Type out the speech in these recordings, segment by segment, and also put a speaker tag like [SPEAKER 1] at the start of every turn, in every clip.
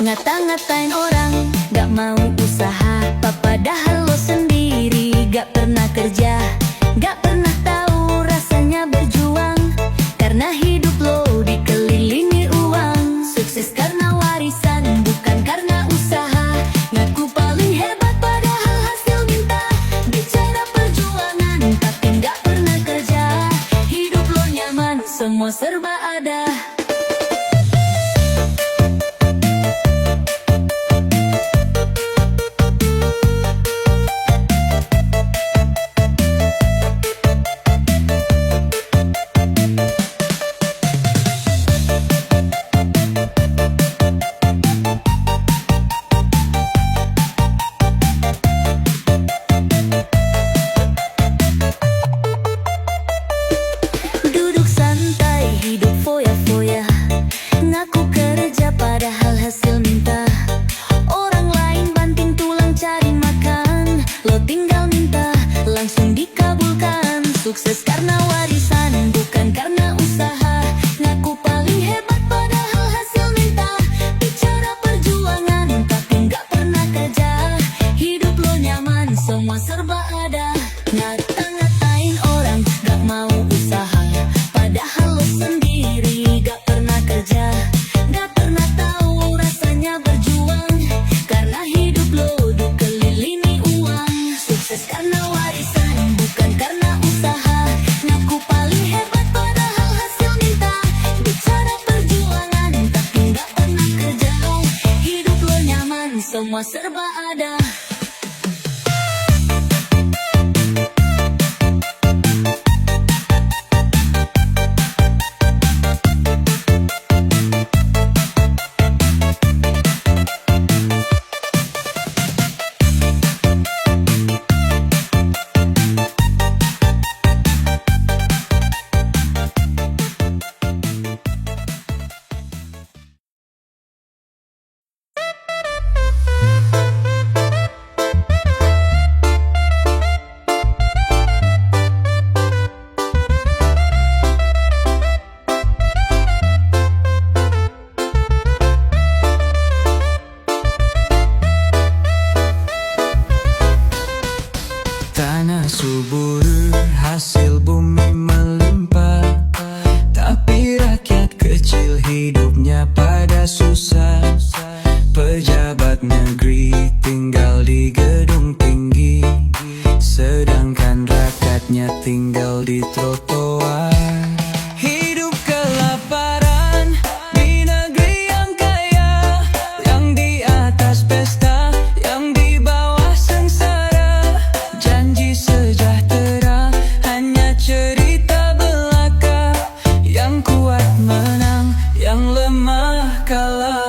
[SPEAKER 1] Ngata-ngatain orang, gak mau usaha, padahal lo sendiri gak pernah kerja. Gak pernah tahu rasanya berjuang, karena hidup lo dikelilingi uang. Sukses karena warisan, bukan karena usaha. Ngaku paling hebat padahal hasil minta. Bicara perjuangan, tapi gak pernah kerja. Hidup lo nyaman, semua serba ada. Duduk santai, hidup foya-foya. Ngaku kerja padahal hasil minta. Orang lain banting tulang cari makan, lo tinggal minta, langsung dikabulkan. Sukses karena warisan, bukan karena usaha. Ngaku paling hebat padahal hasil minta. Bicara perjuangan, tapi gak pernah kerja. Hidup lo nyaman, semua serba ada. Ngata-ngatain orang, gak mau usaha, padahal lo sendiri gak pernah kerja. Gak pernah tahu rasanya berjuang, karena hidup lo dikelilingi uang. Sukses karena warisan, bukan karena usaha. Ngaku paling hebat padahal hasil minta. Bicara perjuangan, tapi gak pernah kerja. Hidup lo nyaman, semua serba ada.
[SPEAKER 2] Tanah subur, hasil bumi melimpah, tapi rakyat kecil hidupnya pada susah. Pejabat negeri tinggal di gedung tinggi, sedangkan rakyatnya tinggal di trotoar. Hidup kelaparan di negeri yang kaya, yang di atas pesta, yang di bawah sengsara. Janji sejahtera hanya cerita belaka, yang kuat menang, yang lemah kalah.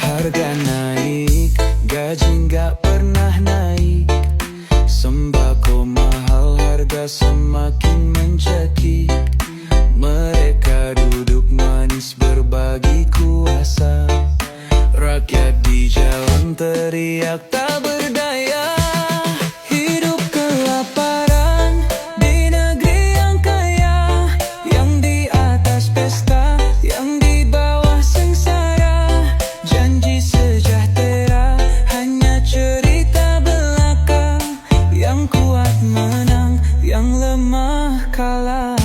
[SPEAKER 2] Harga naik, gaji nggak pernah naik. Sembako mahal, harga semakin menjadi. Mereka duduk manis berbagi kuasa. Rakyat di jalan teriak tak berdaya. Hidup kelaparan di negeri yang kaya, yang di atas pesta, yang di bawah sengsara. Janji sejahtera hanya cerita belaka, yang kuat menang, yang lemah kalah.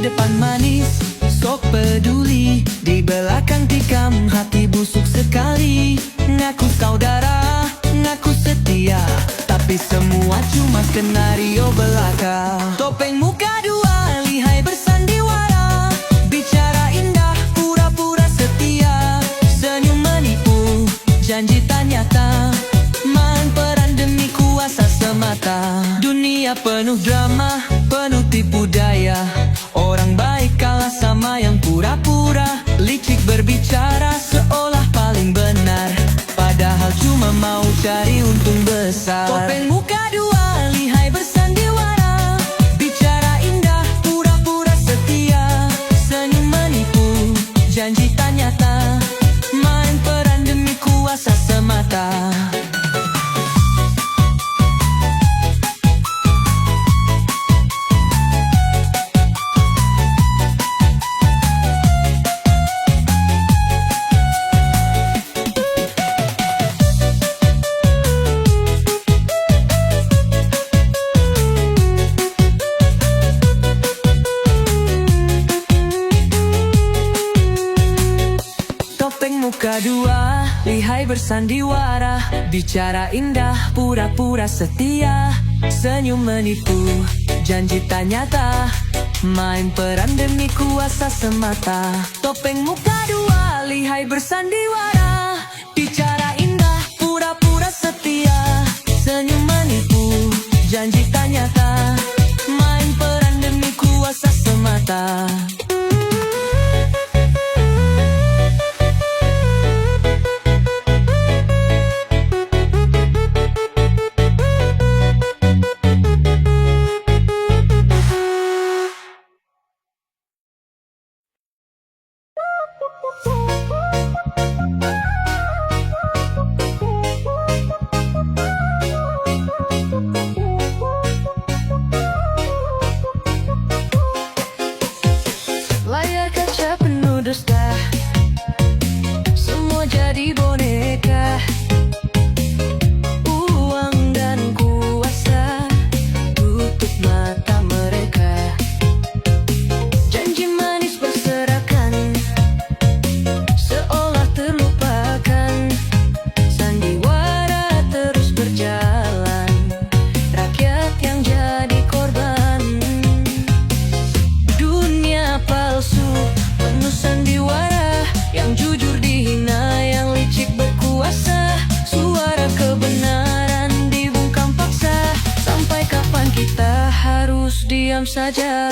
[SPEAKER 2] Di depan manis, sok peduli. Di belakang tikam, hati busuk sekali. Ngaku saudara, ngaku setia, tapi semua cuma skenario belaka. Topeng muka dua, lihai bersandiwara. Bicara indah, pura-pura setia. Senyum menipu, janji tak nyata. Main peran demi kuasa semata. Dunia penuh drama, penuh tipu daya. Orang baik kalah sama yang pura-pura. Licik berbicara seolah paling benar, padahal cuma mau cari untung besar. Topeng muka dua, lihai bersandiwara. Bicara indah, pura-pura setia. Senyum menipu, janji tak nyata. Main peran demi kuasa semata. Muka dua, lihai bersandiwara. Bicara indah, pura-pura setia. Senyum menipu, janji tak nyata. Main peran demi kuasa semata. Topeng muka dua, lihai bersandiwara. Bicara indah, pura-pura setia. Senyum menipu, janji tak nyata. Main peran demi kuasa semata. Layar kaca penuh dusta, semua jadi boneka. Uang dan kuasa tutup mata mereka. Janji manis berserakan, seolah terlupakan. Sandiwara terus berjalan, rakyat yang jadi korban. Dunia palsu, penuh sandiwara. Yang jujur dihina, yang licik berkuasa. Suara kebenaran dibungkam paksa. Sampai kapan kita harus diam saja?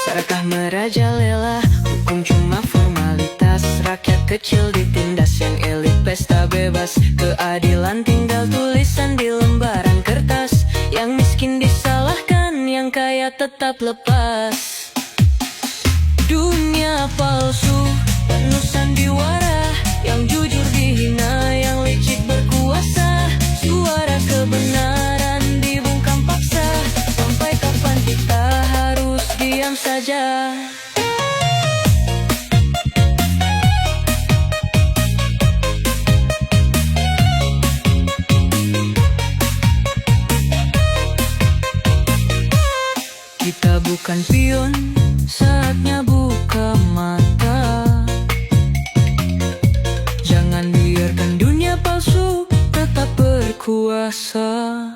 [SPEAKER 2] Serakah merajalela, hukum cuma formalitas. Rakyat kecil ditindas, yang elit pesta bebas. Keadilan tinggal tulisan di lembaran kertas. Yang miskin disalahkan, yang kaya tetap lepas. Dunia palsu, penuh sandiwara. Yang jujur dihina, yang licik berkuasa. Suara kebenaran dibungkam paksa. Sampai kapan kita harus diam saja? Kita bukan pion, saatnya buka mata. Jangan biarkan dunia palsu tetap berkuasa.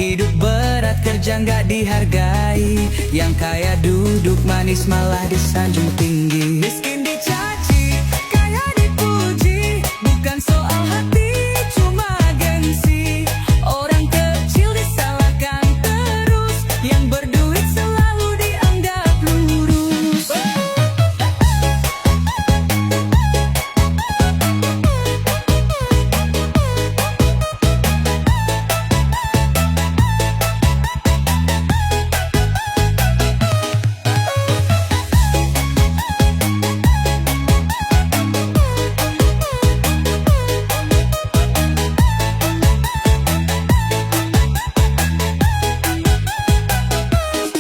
[SPEAKER 2] Hidup berat kerja nggak dihargai, yang kaya duduk manis malah disanjung tinggi. Miskin dicaci, kaya dipuji, bukan soal hati cuma gengsi. Orang kecil disalahkan terus, yang berduit selalu dianggap lurus.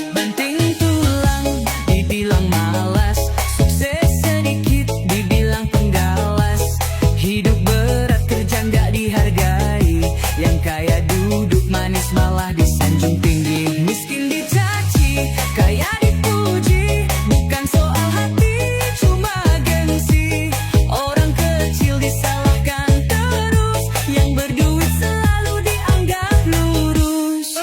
[SPEAKER 2] Banting tulang, dibilang malas, sukses sedikit, dibilang penggalas. Hidup berat kerja nggak dihargai, yang kaya duduk manis malah disanjung tinggi. Miskin dicaci, kaya dipuji, bukan soal hati cuma gengsi. Orang kecil disalahkan terus, yang berduit selalu dianggap lurus.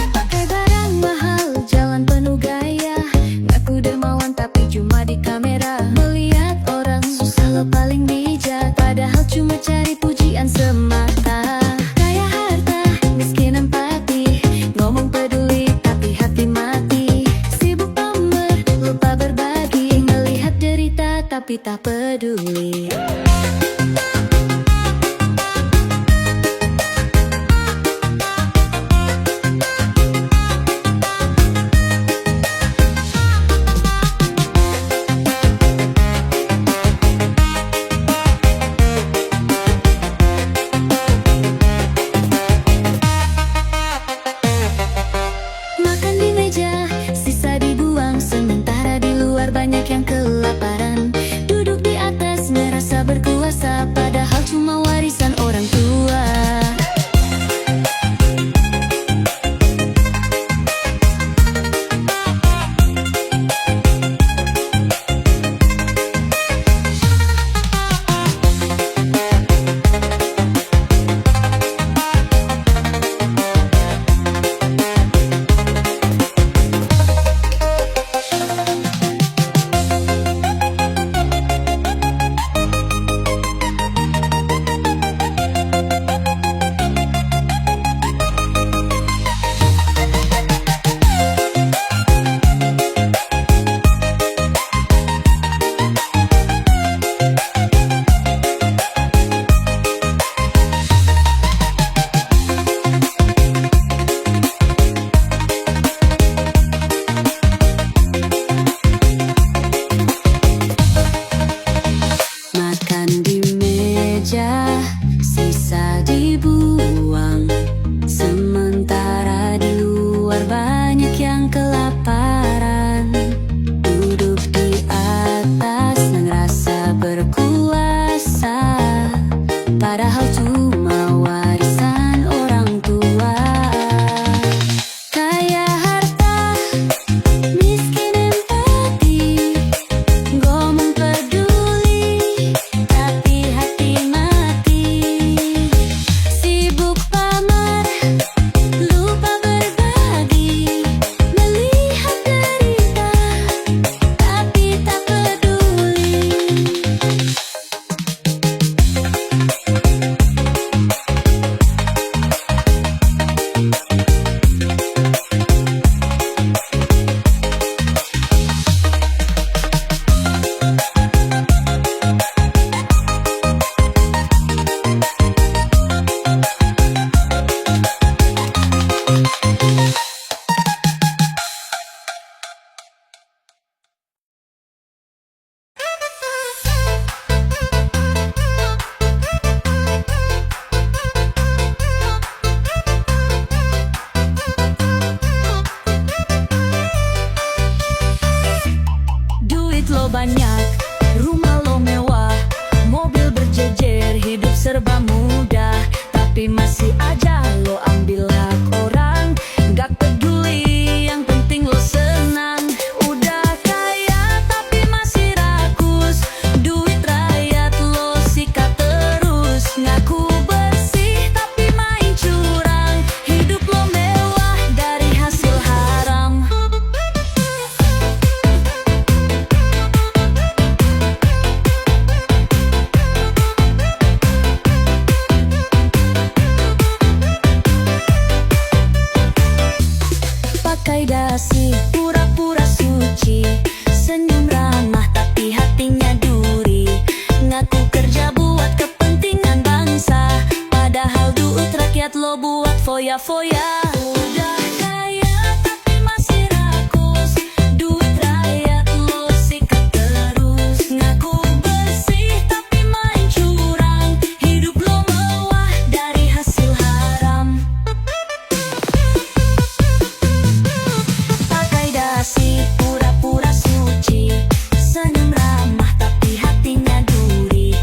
[SPEAKER 2] Pakai barang mahal, jalan penuh gaya, ngaku dermawan tapi cuma di kamera. Melihat orang susah lo paling bijak, padahal cuma cari pujian semata. Kaya harta, miskin empati, ngomong peduli tapi hati mati. Sibuk pamer, lupa berbagi, melihat derita tapi tak peduli. Makan di meja, sisa dibuang, sementara di luar banyak yang kelaparan. Duduk di atas merasa
[SPEAKER 1] serba mudah, tapi masih aja lo ambil hak orang. Gak peduli, yang penting lo senang. Udah kaya tapi masih rakus, duit rakyat lo sikat terus. Ngaku bersih tapi main curang, hidup lo mewah dari hasil haram. Pakai dasi, pura-pura suci, senyum ramah tapi hatinya duri. Ngaku kerja buat kepentingan bangsa, padahal duit rakyat lo buat foya-foya. Udah kaya tapi masih rakus, duit rakyat lo sikat terus. Ngaku bersih tapi main curang, hidup lo mewah dari hasil haram. Pakai dasi, pura-pura suci, senyum ramah tapi hatinya duri.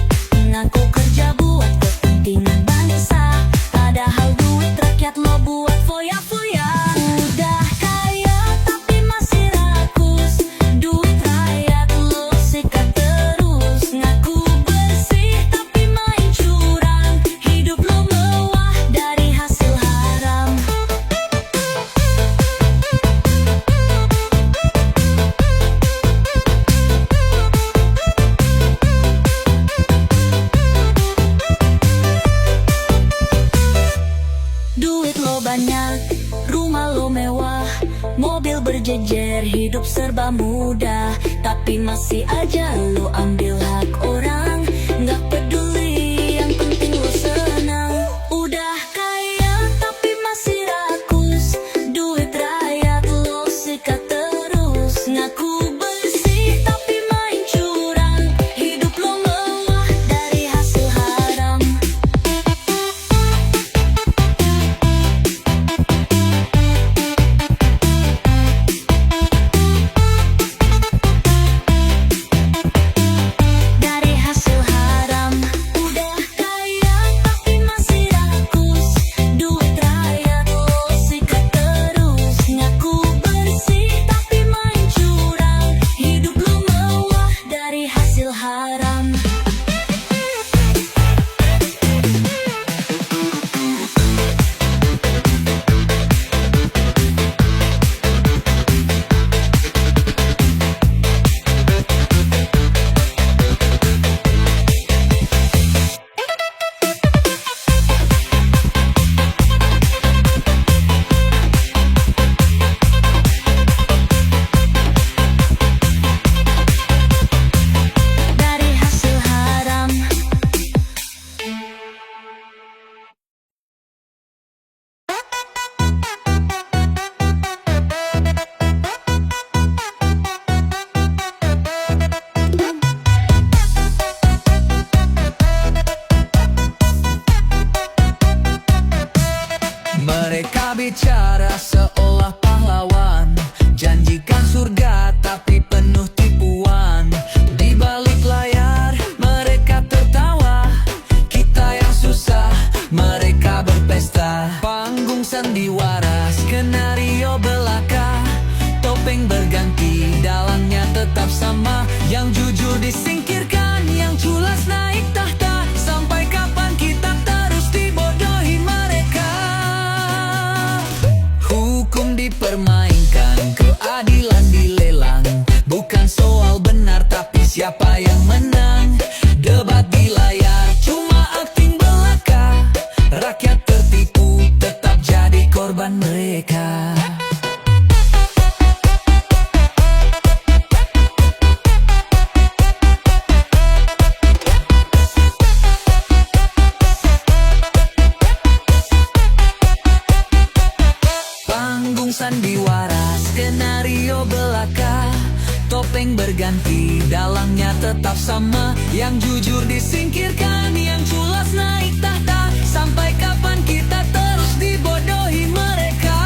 [SPEAKER 1] Ngaku kerja buat kepentingan bangsa, padahal duit rakyat lo buat foya-foya. Udah kaya tapi masih rakus, duit rakyat lo sikat terus. Ngaku bersih tapi main curang, hidup lo mewah dari hasil haram. Duit lo banyak, rumah lo mewah, mobil berjejer, hidup serba mudah, tapi masih aja lo ambil hak orang. Gak peduli, yang penting lo senang. Udah kaya tapi masih rakus, duit rakyat lo sikat terus. Ngaku bersih tapi main curang, hidup lo mewah dari hasil haram. Dari hasil haram. Udah kaya tapi masih rakus, duit rakyat lo sikat terus. Ngaku bersih tapi main curang, hidup lo mewah dari hasil haram. Dari hasil haram.
[SPEAKER 2] Mereka bicara seolah pahlawan, janjikan surga tapi penuh tipuan. Di balik layar mereka tertawa, kita yang susah mereka berpesta. Panggung sandiwara, skenario belaka, topeng berganti, dalangnya tetap sama. Yang jujur disingkirkan, yang culas naik tahta. Sampai kapan kita terus dibodohi mereka? Hukum dipermainkan, keadilan dilelang. Bukan soal benar tapi siapa yang menang. Debat di layar cuma akting belaka, rakyat tertipu tetap jadi korban mereka. Panggung sandiwara, skenario belaka, topeng berganti, dalangnya tetap sama. Yang jujur disingkirkan, yang culas naik tahta. Sampai kapan kita terus dibodohi mereka?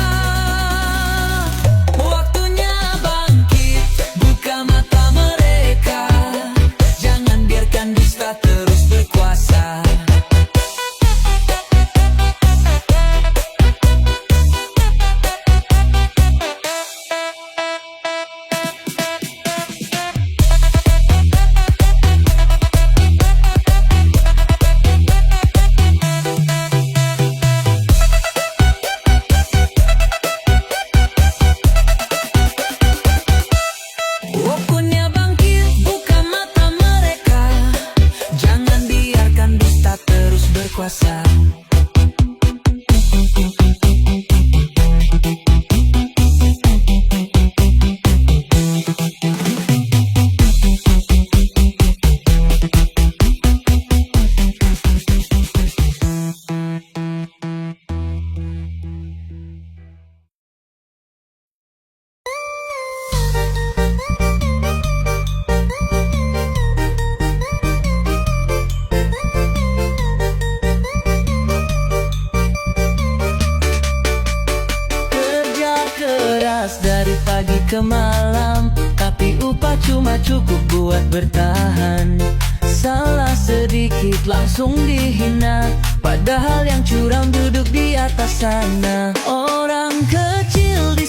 [SPEAKER 2] Waktunya bangkit, buka mata mereka. Jangan biarkan dusta terus berkuasa. keras dari pagi ke malam, tapi upah cuma cukup buat bertahan. Salah sedikit langsung dihina, padahal yang curam duduk di atas sana. Orang kecil di